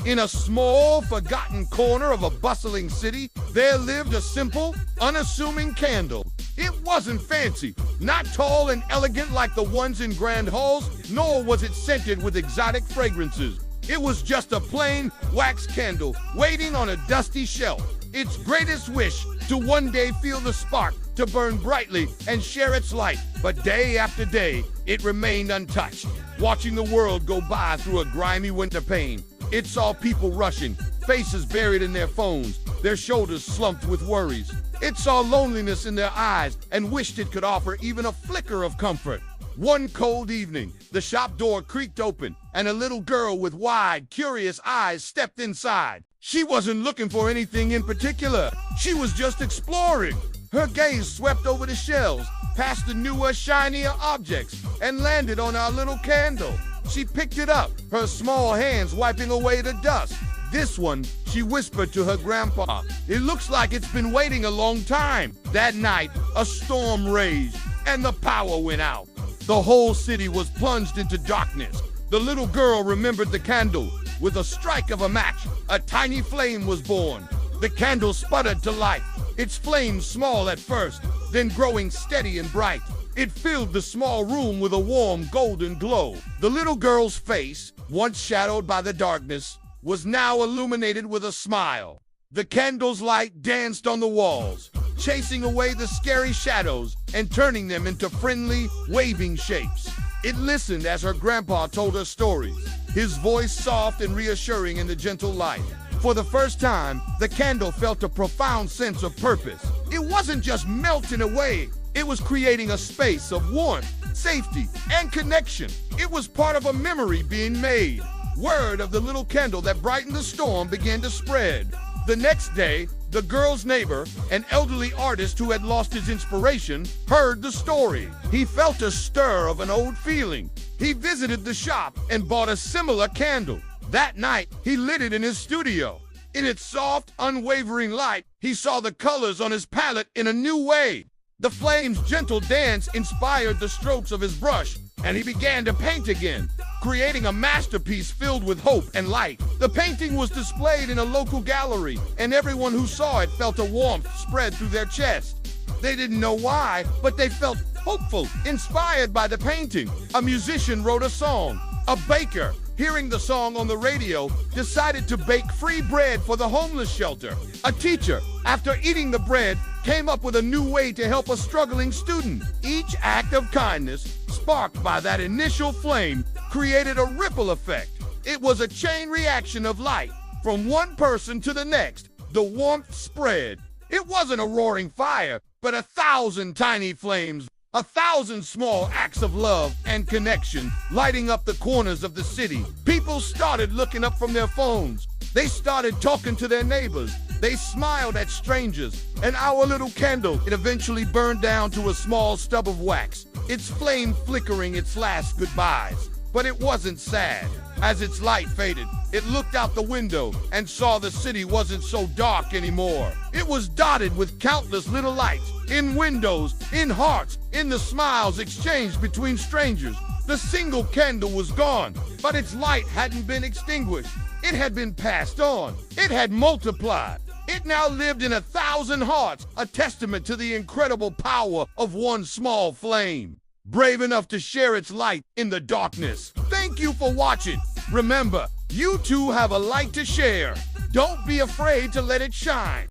In a small, forgotten corner of a bustling city, there lived a simple, unassuming candle. It wasn't fancy, not tall and elegant like the ones in grand halls, nor was it scented with exotic fragrances. It was just a plain wax candle waiting on a dusty shelf. Its greatest wish to one day feel the spark, to burn brightly and share its light. But day after day, it remained untouched, watching the world go by through a grimy winter pane. It saw people rushing, faces buried in their phones, their shoulders slumped with worries. It saw loneliness in their eyes and wished it could offer even a flicker of comfort. One cold evening, the shop door creaked open, and a little girl with wide, curious eyes stepped inside. She wasn't looking for anything in particular. She was just exploring. Her gaze swept over the shelves, past the newer, shinier objects, and landed on our little candle. She picked it up, her small hands wiping away the dust. "This one," she whispered to her grandpa. "It looks like it's been waiting a long time." That night, a storm raged, and the power went out. The whole city was plunged into darkness. The little girl remembered the candle. With a strike of a match, a tiny flame was born. The candle sputtered to life, its flame small at first, then growing steady and bright. It filled the small room with a warm golden glow. The little girl's face, once shadowed by the darkness, was now illuminated with a smile. The candle's light danced on the walls, chasing away the scary shadows and turning them into friendly, waving shapes. It listened as her grandpa told her stories, his voice soft and reassuring in the gentle light. For the first time, the candle felt a profound sense of purpose. It wasn't just melting away. It was creating a space of warmth, safety, and connection. It was part of a memory being made. Word of the little candle that brightened the storm began to spread. The next day, the girl's neighbor, an elderly artist who had lost his inspiration, heard the story. He felt a stir of an old feeling. He visited the shop and bought a similar candle. That night, he lit it in his studio. In its soft, unwavering light, he saw the colors on his palette in a new way. The flame's gentle dance inspired the strokes of his brush, and he began to paint again, creating a masterpiece filled with hope and light. The painting was displayed in a local gallery, and everyone who saw it felt a warmth spread through their chest. They didn't know why, but they felt hopeful, inspired by the painting. A musician wrote a song. A baker, hearing the song on the radio, decided to bake free bread for the homeless shelter. A teacher, after eating the bread, came up with a new way to help a struggling student. Each act of kindness, sparked by that initial flame, created a ripple effect. It was a chain reaction of light. From one person to the next, the warmth spread. It wasn't a roaring fire, but 1,000 tiny flames, 1,000 small acts of love and connection lighting up the corners of the city. People started looking up from their phones. They started talking to their neighbors. They smiled at strangers. And our little candle, it eventually burned down to a small stub of wax, its flame flickering its last goodbyes. But it wasn't sad. As its light faded, it looked out the window and saw the city wasn't so dark anymore. It was dotted with countless little lights, in windows, in hearts, in the smiles exchanged between strangers. The single candle was gone, but its light hadn't been extinguished. It had been passed on. It had multiplied. It now lived in 1,000 hearts, a testament to the incredible power of one small flame, brave enough to share its light in the darkness. Thank you for watching. Remember, you too have a light to share. Don't be afraid to let it shine.